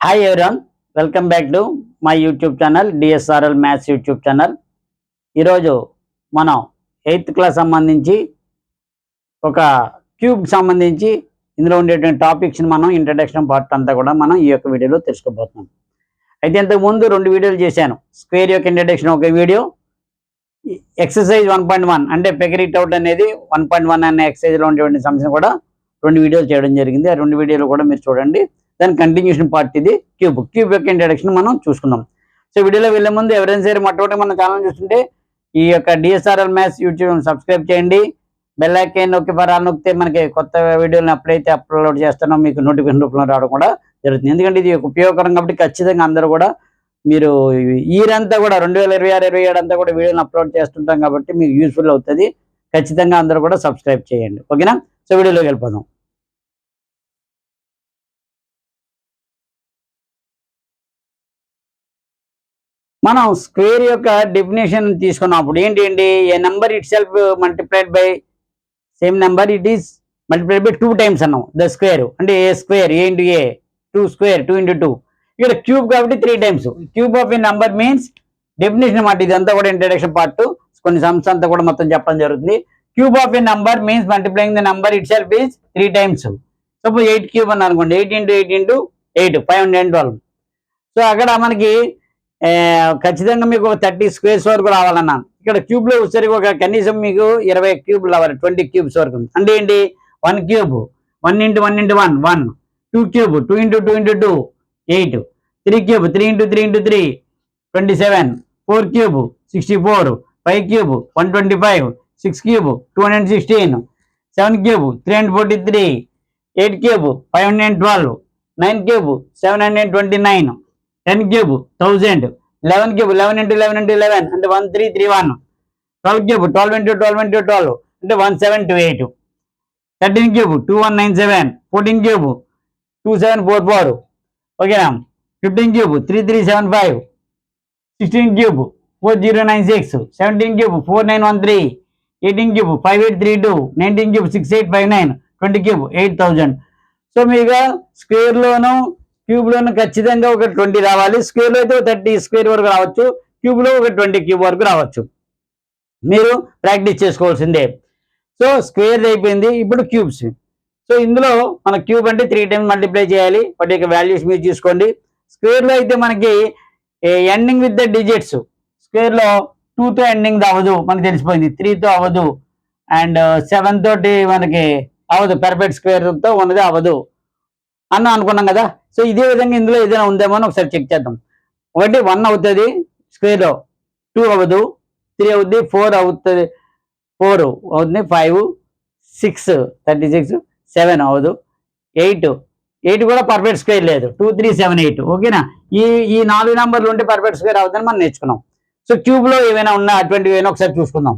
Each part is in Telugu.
Hi everyone, welcome back to my YouTube channel DSRL maths YouTube channel. ఈరోజు మనం 8th క్లాస్ సంబంధించి ఒక క్యూబ్ సంబంధించి ఇందులో ఉండేటువంటి టాపిక్స్ని మనం ఇంట్రడక్షన్ పార్ట్ అంతా కూడా మనం ఈ యొక్క వీడియోలో తెలుసుకోబోతున్నాం. అయితే ఇంతకుముందు 2 వీడియోలు చేశాను. స్క్వేర్ యొక్క ఇంట్రడక్షన్ ఒక వీడియో, ఎక్సర్సైజ్ 1.1 అంటే ఫిగర్ ఇట్ అవుట్ అనేది 1.1 అనే ఎక్సర్సైజ్లో ఉండేటువంటి సమస్యను కూడా 2 వీడియోలు చేయడం జరిగింది. ఆ 2 వీడియోలు కూడా మీరు చూడండి. దాని కంటిన్యూషన్ పార్ట్ ఇది క్యూబ్ యొక్క ఇంట్రడక్షన్ మనం చూసుకుందాం. సో వీడియోలో వెళ్ళే ముందు ఎవరైనా సరే మొట్టమొదటి మన ఛానల్ చూస్తుంటే ఈ యొక్క డిఎస్ఆర్ఎల్ మ్యాథ్స్ యూట్యూబ్ సబ్స్క్రైబ్ చేయండి. బెల్ ఐకాన్ నొక్కి పరాలు నొక్కితే మనకి కొత్త వీడియోలను ఎప్పుడైతే అప్లోడ్ చేస్తానో మీకు నోటిఫికేషన్ రూపంలో రావడం కూడా జరుగుతుంది. ఎందుకంటే ఇది ఉపయోగకరం కాబట్టి ఖచ్చితంగా అందరూ కూడా మీరు ఈరంతా కూడా 2026-27 అంతా కూడా వీడియోని అప్లోడ్ చేస్తుంటాం కాబట్టి మీకు యూస్ఫుల్ అవుతుంది. ఖచ్చితంగా అందరూ కూడా సబ్స్క్రైబ్ చేయండి. ఓకేనా? సో వీడియోలోకి వెళ్ళిపోదాం. మనం స్క్వేర్ యొక్క డెఫినేషన్ తీసుకున్నప్పుడు ఏంటి, a number itself multiplied by same number it is multiplied by 2 times అన్నాం. ద స్క్వేర్ అంటే a square, a into a, 2 square 2 into 2. ఇక్కడ క్యూబ్ కాబట్టి 3 times. Cube of a number means definition అన్నమాట. ఇదంతా కూడా ఇంట్రడక్షన్ పార్ట్, కొన్ని సమ్స్ అంతా కూడా మొత్తం చెప్పడం జరుగుతుంది. Cube of a number means multiplying the number it self is 3 times. Suppose 8 cube అని అనుకోండి, 8 into 8 into 8 512. సో అక్కడ మనకి ఖచ్చితంగా మీకు 30 స్క్వేర్స్ వరకు రావాలన్నాను. ఇక్కడ క్యూబ్లో వచ్చేసరికి ఒక కనీసం మీకు 20 క్యూబ్లు రావాలి, 20 క్యూబ్స్ వరకు. అంటే ఏంటి, 1 cube 1 into 1 into 1 1, 2 cube 2 into 2 into 2 8, 3 cube 3 into 3 into 3 27, 4 cube 64, 5 cube 125, 6 cube 216, 7 cube 343, 8 cube 512, 9 cube 729, 10 cube 1000, 11 cube 11 into 11 into 11 అంటే 1331, 12 క్యూబ్ 12 into 12 into 12 అంటే 1728, 13 క్యూబ్ 2197, 14 క్యూబ్ 2744, ఓకేనా, 15 cube 3375, 16 cube 4096, 17 cube 4913, 18 cube 5832, 19 cube 6859, 20 cube 8000. So మీకు స్క్వేర్లోను క్యూబ్లోను ఖచ్చితంగా ఒక 20 రావాలి. స్క్వేర్లో అయితే 30 స్క్వేర్ వరకు రావచ్చు, క్యూబ్లో ఒక 20 క్యూబ్ వరకు రావచ్చు. మీరు ప్రాక్టీస్ చేసుకోవాల్సిందే. సో స్క్వేర్ అయిపోయింది, ఇప్పుడు క్యూబ్స్. సో ఇందులో మన క్యూబ్ అంటే 3 టైమ్స్ మల్టిప్లై చేయాలి. వాటి యొక్క వాల్యూస్ మీరు చూసుకోండి. స్క్వేర్లో అయితే మనకి ఎండింగ్ విత్ ద డిజిట్స్, స్క్వేర్లో 2తో ఎండింగ్ అవ్వదు, మనకు తెలిసిపోయింది. 3తో అవ్వదు, అండ్ 7 తోటి మనకి అవ్వదు, పెర్ఫెక్ట్ స్క్వేర్తో ఉన్నది అవ్వదు అని అనుకున్నాం కదా. సో ఇదే విధంగా ఇందులో ఏదైనా ఉందేమో అని ఒకసారి చెక్ చేద్దాం. 1 అవుతుంది స్క్వేర్లో, 2 అవ్వదు, 3 అవుతుంది, 4 అవుతుంది, 4 అవుతుంది, 5 6 36, 7 అవ్వదు, 8 కూడా పర్ఫెక్ట్ స్క్వేర్ లేదు, 2 3 7 8. ఓకేనా? ఈ 4 నెంబర్లు ఉంటే పర్ఫెక్ట్ స్క్వేర్ అవుతుందని మనం నేర్చుకున్నాం. సో క్యూబ్లో ఏమైనా ఉన్నా అటువంటివి ఏమైనా ఒకసారి చూసుకుందాం.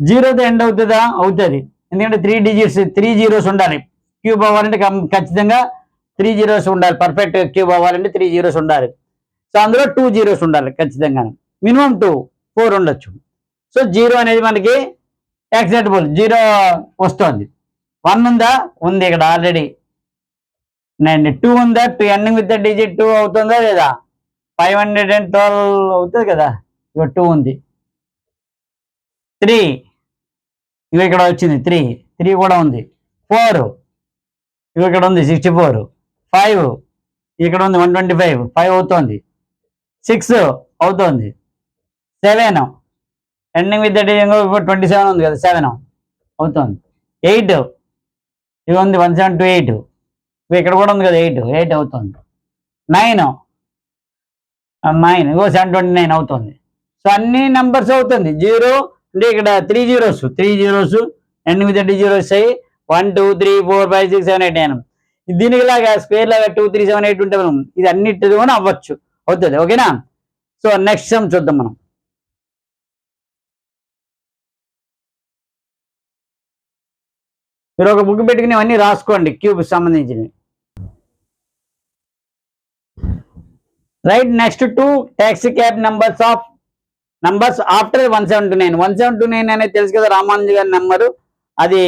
0తో ఎండ్ అవుతుందా? అవుతుంది, ఎందుకంటే 3 డిజిట్స్ 3 జీరోస్ ఉండాలి. క్యూబ్ అవ్వాలంటే ఖచ్చితంగా 3 జీరోస్ ఉండాలి. పర్ఫెక్ట్ క్యూబ్ అవ్వాలంటే 3 జీరోస్ ఉండాలి. సో అందులో 2 జీరోస్ ఉండాలి ఖచ్చితంగా, మినిమం 2 4 ఉండొచ్చు. సో 0 అనేది మనకి యాక్సెప్టబుల్, 0 వస్తుంది. 1 ఉందా? ఉంది ఇక్కడ ఆల్రెడీ. 2 ఉందా? 2 ఎండింగ్ విత్ ద డిజిట్ 2 అవుతుందా లేదా? 512 అవుతుంది కదా, ఇక 2 ఉంది. 3 ఇవి ఇక్కడ వచ్చింది, 3 కూడా ఉంది. 4 ఇవి ఇక్కడ ఉంది, 64. 5 ఇక్కడ ఉంది, 125, 5 అవుతుంది. 6 అవుతుంది. 7 ఎండింగ్ విత్ ద 27 ఉంది కదా, 7 అవుతుంది. 8 ఇవి ఉంది, 1728, ఇవి ఇక్కడ కూడా ఉంది కదా, 8 అవుతుంది. 9 ఇగో 729 అవుతుంది. సో అన్ని నెంబర్స్ అవుతుంది. 0 అంటే ఇక్కడ 3 zeros ending with the zeros అయ్యి 1 2 3 4 5 6 7 8 9. దీనికి లాగా స్క్వేర్ లాగా 2 3 7 8 ఉంటే మనం ఇది అన్నిటితో అవ్వచ్చు, అవుతుంది. ఓకేనా? సో నెక్స్ట్ సమ్ చూద్దాం మనం. మీరు ఒక బుక్ పెట్టుకుని అన్నీ రాసుకోండి క్యూబ్ సంబంధించినవి. Right next 2 taxi cab numbers after 179. 179 అనేది తెలుసు కదా, రామానుజు గారి నెంబరు. అది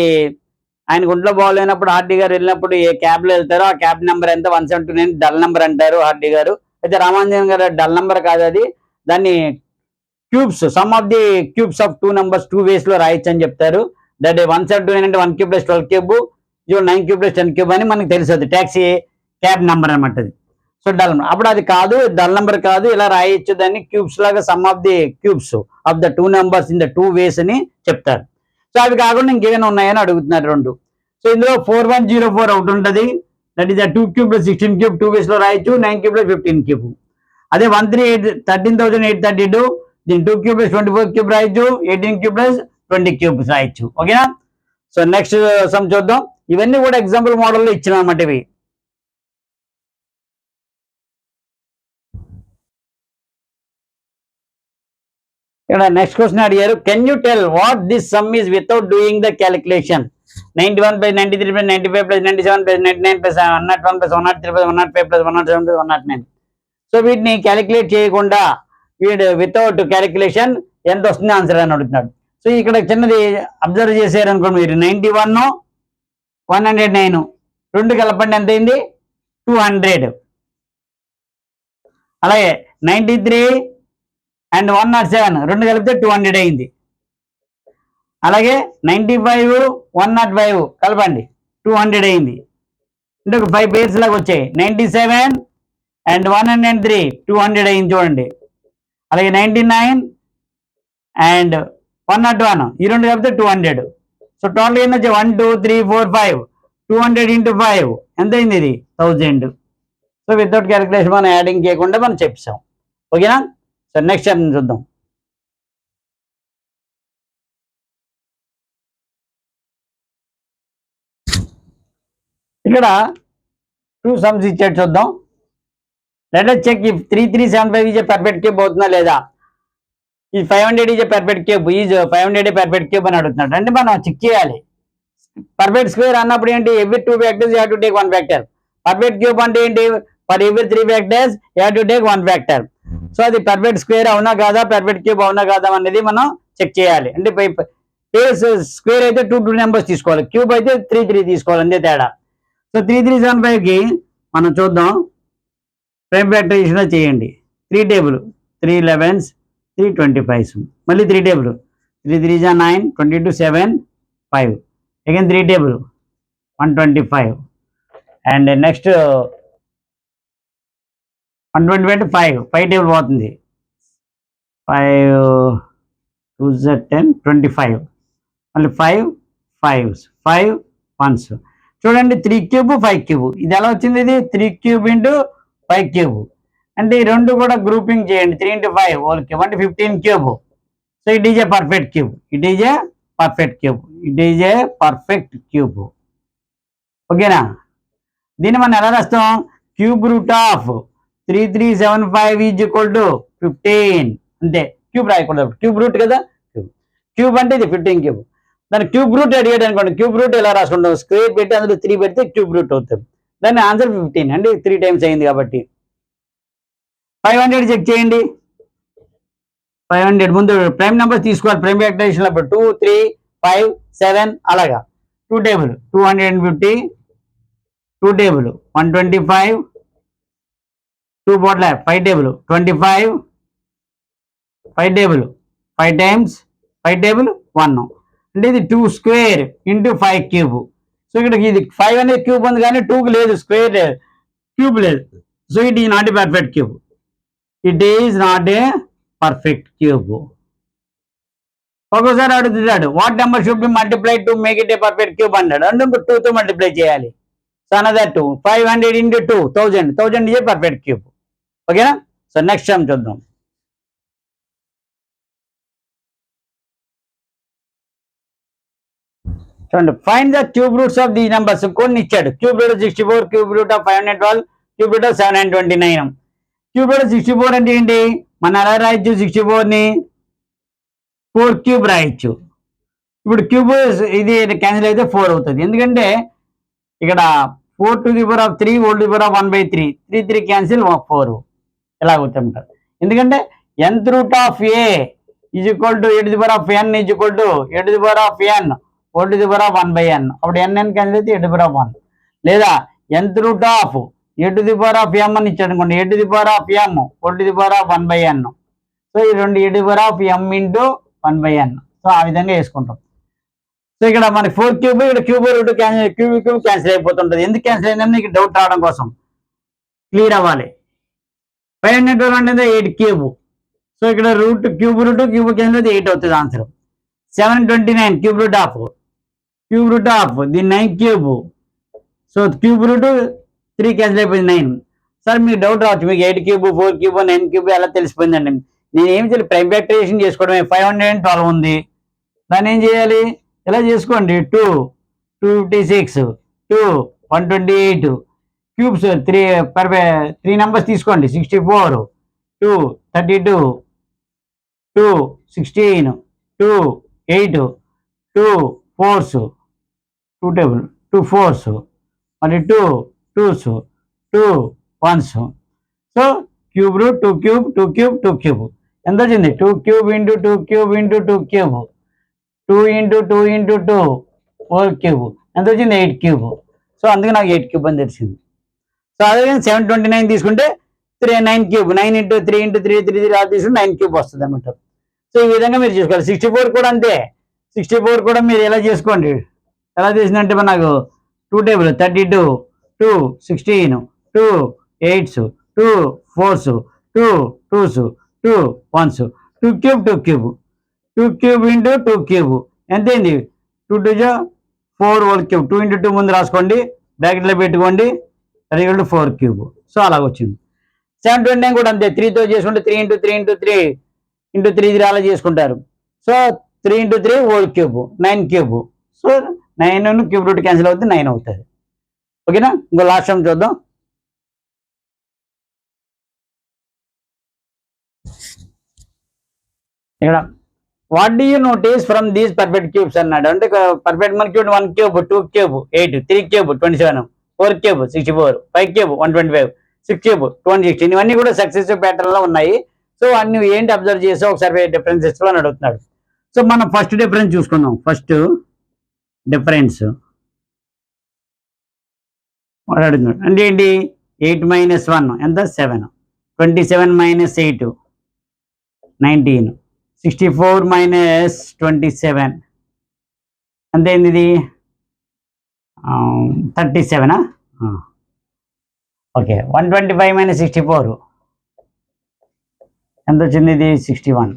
ఆయనకు ఒంట్లో బాగోలేనప్పుడు హార్డీ గారు వెళ్ళినప్పుడు ఏ క్యాబ్లో వెళ్తారో ఆ క్యాబ్ నెంబర్ ఎంత 179 డల్ నెంబర్ అంటారు హార్డీ గారు. అయితే రామాంజన్ గారు డల్ నెంబర్ కాదు అది, దాన్ని cubes, some of the cubes of 2 numbers 2 ways లో రాయొచ్చు అని చెప్తారు. దట్ 179 అంటే 1 cube + 12 cube, 9 cube + 10 cube అని మనకు తెలుస్తుంది. ట్యాక్సీ క్యాబ్ నెంబర్ అనమాట అది. సో డల్ అప్పుడు అది కాదు, డల్ నెంబర్ కాదు, ఇలా రాయొచ్చు దాన్ని క్యూబ్స్ లాగా, some of the cubes of the 2 numbers in the 2 ways అని చెప్తారు. సో అవి కాకుండా ఇంకేమైనా ఉన్నాయని అడుగుతున్నారు రెండు. సో ఇందులో 4104 ఒకటి ఉంటుంది, that is 2 cube + 16 cube 2 ways లో రాయొచ్చు, 9 cube + 15 cube. అదే 13,832 దీని 2 cube + 24 cube రాయొచ్చు, 18 cube + 20 cubes రాయొచ్చు. ఓకేనా? సో నెక్స్ట్ సమ్ చూద్దాం. ఇవన్నీ కూడా ఎగ్జాంపుల్ మోడల్లో ఇచ్చిన అన్నమాట ఇవి. ఇక్కడ నెక్స్ట్ క్వశ్చన్ అడిగారు, can you tell what this some is without doing the calculation? 91 + 93 + 95 + 97 + 99 + 101 + 103 + 105 + 107 + 109. So వీటిని క్యాలిక్యులేట్ చేయకుండా వీడు వితౌట్ క్యాలిక్యులేషన్ ఎంత వస్తుంది ఆన్సర్ అని అడుగుతున్నాడు. సో ఇక్కడ చిన్నది అబ్జర్వ్ చేశారు అనుకోండి మీరు, 91 109 రెండు కలపండి ఎంత అయింది? 200. అలాగే 93 and 107 రెండు కలిపితే 200 అయింది. అలాగే 95 105 కలపండి 200 అయింది. అంటే ఒక 5 పేర్స్ లాగా వచ్చాయి. 97 and 103 200 అయింది చూడండి. అలాగే 99 and 101 ఈ రెండు కలిపితే 200. సో టోటల్ ఏంటి వచ్చి 1 2 3 4 5 200 into 5 ఎంత అయింది? ఇది 1000. సో వితౌట్ క్యాలిక్యులేషన్ మనం యాడింగ్ చేయకుండా మనం చెప్పాం. ఓకేనా? సో నెక్స్ట్ చూద్దాం. ఇక్కడ 2 sums ఇచ్చాడు చూద్దాం. Let us check if 3375 is a perfect cube అవుతుందా లేదా. ఈ 500 is a perfect cube, is 500 perfect cube అని అడుగుతున్నాడు. అంటే మనం చెక్ చేయాలి. పర్ఫెక్ట్ స్క్వేర్ అన్నప్పుడు ఏంటి? Every 2 factors you have to take 1 factor. Perfect cube అంటే ఏంటి? For every 3 factors you have to take 1 factor. So అది పర్ఫెక్ట్ స్క్వేర్ అవునా కాదా, పర్ఫెక్ట్ క్యూబ్ అవునా కాదా అనేది మనం చెక్ చేయాలి. అంటే స్క్వేర్ అయితే 2 numbers తీసుకోవాలి, క్యూబ్ అయితే 3 తీసుకోవాలి, అంతే తేడా. సో 3375కి మనం చూద్దాం. ప్రైమ్ ఫ్యాక్టరైజేషన్లో చేయండి. 3 టేబుల్ 3 11s 3 25s, మళ్ళీ 3 table 3 3 9 22 7 5, again 3 table 125, and next 125 5 table పోతుంది. 5 2 10 25, మళ్ళీ 5 5s 5 1s. చూడండి 3 cube 5 cube ఇది ఎలా వచ్చింది? ఇది 3 cube into 5 cube. అంటే ఈ రెండు కూడా గ్రూపింగ్ చేయండి. 3 into 5 whole cube అంటే 15 cube. So it is a perfect cube, it is a perfect cube, it is a perfect cube. ఓకేనా? దీన్ని మనం ఎలా రాస్తాం? Cube root of 3375 is equal to 15. అంతే, క్యూబ్ రాయకూడదు, క్యూబ్ రూట్ కదా. క్యూబ్ అంటే ఇది 15 క్యూబ్. దాన్ని క్యూబ్ రూట్ అడిగాడు అనుకోండి, క్యూబ్ రూట్ ఎలా రాసుకుంటాం? స్క్వేర్ పెట్టి అందులో 3 పెడితే క్యూబ్ రూట్ అవుతుంది. దాన్ని ఆన్సర్ 15 అంటే 3 times అయింది కాబట్టి. 500 చెక్ చేయండి. 500 ముందు ప్రైమ్ నెంబర్ తీసుకోవాలి. ప్రైమ్ ఫ్యాక్టరైజేషన్ అప్పుడు 2 3 5 7 అలాగా. 2 table 250, 2 table 125, 2 బోట్ల 5 table 25, 5 table 5 times 5 table 1. అంటే ఇది 2 square into 5 cube. సో ఇక్కడ ఇది 5 అనేది క్యూబ్ ఉంది కానీ 2 లేదు, స్క్వేర్ లేదు, క్యూబ్ లేదు. So it is not a perfect cube, it is not a perfect cube. ఒక్కోసారి అడుగుతున్నాడు what number should be multiplied to make it A perfect cube అన్నాడు. అంటే 2తో మల్టిప్లై చేయాలి. So another 2 500 into 2 1000 is a perfect cube. ఓకేనా? సో నెక్స్ట్ టైం చూద్దాం. చూడండి, find the cube roots of these numbers. కొన్ని ఇచ్చాడు. Cube root 64, cube root of 512, cube root of 729. Cube root 64 అంటే ఏంటి? మనం ఎలా రాయొచ్చు? 64ని 4 క్యూబ్ రాయొచ్చు. ఇప్పుడు క్యూబ్ ఇది క్యాన్సిల్ అయితే 4 అవుతుంది. ఎందుకంటే ఇక్కడ 4 to the power of 3 whole to the power of 1/3, 3 3 cancel 4 ఇలా అవుతుంటారు. ఎందుకంటే nth root of a is equal to e to the power of n is equal to e to the power of n whole to the power of 1/n. అప్పుడు n క్యాన్సిల్ అయితే a to the power of 1. లేదా nth root of a to the power of m అని ఇచ్చాడు అనుకోండి, a to the power of m whole to the power of 1/n. So ఈ రెండు a to the power of m into 1/n. So ఆ విధంగా వేసుకుంటాం. సో ఇక్కడ మనకి 4 క్యూబ్, ఇక్కడ క్యూబ్ రూట్ క్యూబ్ క్యాన్సిల్ అయిపోతుంటుంది. ఎందుకు క్యాన్సిల్ అయిందని నీకు డౌట్ రావడం కోసం క్లియర్ అవ్వాలి. 512 అంటే 8 క్యూబ్. సో ఇక్కడ క్యూబ్ రూట్ క్యాన్సిల్ అయితే 8 అవుతుంది answer. 729 cube root of the 9 cube. So cube root 3 cancel అయిపోయింది 9. సార్ మీకు డౌట్ రావచ్చు, మీకు 8 క్యూబ్ 4 క్యూబ్ 9 క్యూబ్ ఎలా తెలిసిపోయిందండి. నేను ఏం చేయాలి, ప్రైమ్ ఫ్యాక్టరైజేషన్ చేసుకోవడమే. 512 ఉంది, దాన్ని ఏం చేయాలి, ఇలా చేసుకోండి. 2 256 2 128 క్యూబ్స్ 3 నెంబర్స్ తీసుకోండి. 64 2 32 2 16 2 8 2 4s 2 టేబుల్ 2 4s మరి 2 2s 2 1s. So cube root 2 cube 2 cube 2 cube ఎంత వచ్చింది? 2 cube into 2 cube into 2 cube 2 into 2 into 2 4 cube ఎంత వచ్చింది? 8 క్యూబ్. సో అందుకే నాకు 8 క్యూబ్ అని తెలిసింది. సో అదే 729 తీసుకుంటే 9 క్యూబ్ 9 ఇంటూ 3 ఇంటూ 3 3 3 అలా తీసుకుంటే 9 క్యూబ్ వస్తుంది అనమాట. సో ఈ విధంగా మీరు చేసుకోవాలి. 64 కూడా అంతే. 64 కూడా మీరు ఎలా చేసుకోండి, ఎలా చేసిందంటే నాకు 2 table 32 2 16 2 8s 2 4s 2 2s 2 1s 2 cube 2 cube 2 cube into 2 cube ఎంత అయింది? 2 2 4 హోల్ క్యూబ్. 2 ఇంటూ 2 ముందు రాసుకోండి, బ్రాకెట్లో పెట్టుకోండి, 4 క్యూబ్. సో అలాగ వచ్చింది. 729 కూడా అంతే. 3తో చేసుకుంటే 3 ఇంటూ 3 ఇంటూ 3 ఇంటూ 3 3 అలా చేసుకుంటారు. So 3 into 3 whole cube 9 cube. So 9 cube root cancel అవుతుంది, 9 అవుతుంది. ఓకేనా? ఇంకో లాస్ట్ టైం చూద్దాం. ఇక్కడ what do you notice from these perfect cubes అన్నాడు. అంటే పర్ఫెక్ట్ మన cube 1 cube 2 cube 8 3 cube 27 4 cube 64 5 cube 125 6 cube 216 ఇవన్నీ కూడా సక్సెసివ్ ప్యాటర్న్ లో ఉన్నాయి. సో అన్ని ఏంటి అబ్జర్వ్ చేసా ఒకసారి డిఫరెన్సెస్ అని అడుగుతున్నాడు. సో మనం ఫస్ట్ డిఫరెన్స్ చూసుకుందాం. ఫస్ట్ డిఫరెన్స్ అడుగుతున్నాడు అంటే ఏంటి? 8 - 1 ఎంత? 7. 27 - 8 19. 64 - 27 ఎంత అయింది? ఇది 37. ఓకే. 125 - 64 ఎంత వచ్చింది? ఇది 61.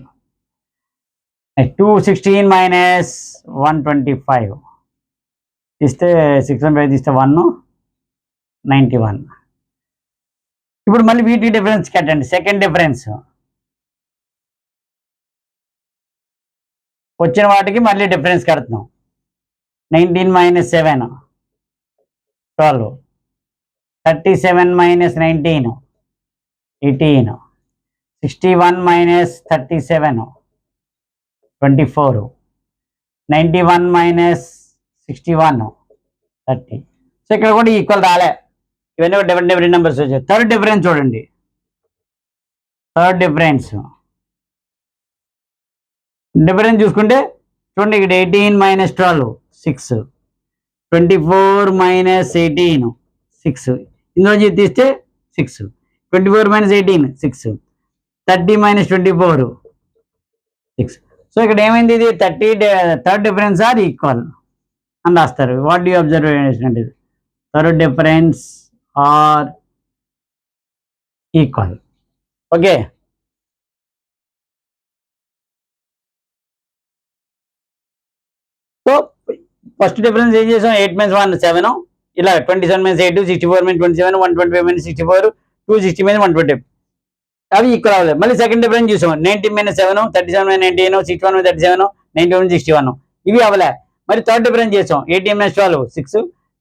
216 - 125 తీస్తే 605 తీస్తే 1 91. ఇప్పుడు మళ్ళీ వీటి డిఫరెన్స్ కట్టండి. సెకండ్ డిఫరెన్స్ వచ్చిన వాటికి మళ్ళీ డిఫరెన్స్ కడుతున్నాం. 19 - 7 12. 37 - 19 18. 61 - 37 24. 91 - 61 30. సో ఇక్కడ కూడా ఈక్వల్ రాలే, ఇవన్నీ డిఫరెంట్ నెంబర్స్ వచ్చాయి. థర్డ్ డిఫరెన్స్ చూడండి. థర్డ్ డిఫరెన్స్ చూసుకుంటే చూడండి, ఇక్కడ 18 - 12 6. 24 - 18 6. ఇందులో తీస్తే 6. 24 - 18 6. 30 - 24 6. సో ఇక్కడ ఏమైంది? ఇది 30 థర్డ్ డిఫరెన్స్ ఆర్ ఈక్వల్ అని రాస్తారు. వాట్ డూ అబ్జర్వేషన్ అంటే third difference are equal. Okay. So first difference ఏం చేసాం? 8 - 1 7. ఇలా 27 - 8 64 - 27 125 - 64 260 - 120 అవి ఈక్వల్ అవ్వలేదు. మళ్ళీ సెకండ్ డిఫరెన్స్ చూసాం. 19 - 7 37 - 19 61 - 37 91 61 ఇవి అవ్వలే. మరి థర్డ్ డిఫరెన్స్ చేసాం. 18 - 12 6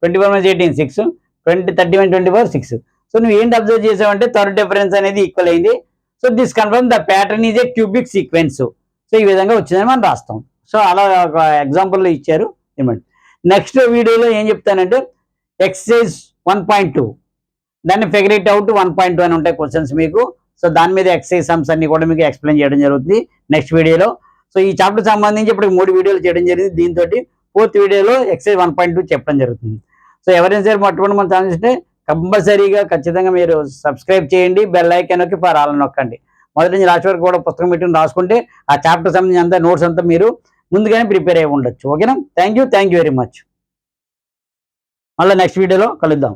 24 - 18 6 30 - 24 6. సో నువ్వు ఏంటి అబ్జర్వ్ చేసావు అంటే థర్డ్ డిఫరెన్స్ అనేది ఈక్వల్ అయింది. So this confirm the pattern is a cubic sequence. So ఈ విధంగా వచ్చిందని మనం రాస్తాం. సో అలా ఒక ఎగ్జాంపుల్లో ఇచ్చారు. ఏమంటే నెక్స్ట్ వీడియోలో ఏం చెప్తానంటే ఎక్సర్సైజ్ 1.2 దాన్ని ఫిగర్ ఇట్ అవుట్ 1.2 అని ఉంటాయి క్వశ్చన్స్ మీకు. సో దాని మీద ఎక్సర్సైజ్ సమ్స్ అన్ని కూడా మీకు ఎక్స్ప్లెయిన్ చేయడం జరుగుతుంది నెక్స్ట్ వీడియోలో. సో ఈ చాప్టర్ సంబంధించి ఇప్పుడు 3 వీడియోలు చేయడం జరిగింది. దీంతో 4th వీడియోలో ఎక్సైజ్ 1.2 చెప్పడం జరుగుతుంది. సో ఎవరైనా సరే మొట్టమొదటి మన ఛానల్ చూస్తే కంపల్సరీగా ఖచ్చితంగా మీరు సబ్స్క్రైబ్ చేయండి, బెల్ ఐకాన్ నొక్కి ఫర్ ఆల్ నొక్కండి. మొదటి నుంచి లాస్ట్ వరకు కూడా పుస్తకం పెట్టుకుని రాసుకుంటే ఆ చాప్టర్ సంబంధించి అంతా నోట్స్ అంతా మీరు ముందుగానే ప్రిపేర్ అయి ఉండొచ్చు. ఓకేనా? Thank you very much. మళ్ళీ నెక్స్ట్ వీడియోలో కలుద్దాం.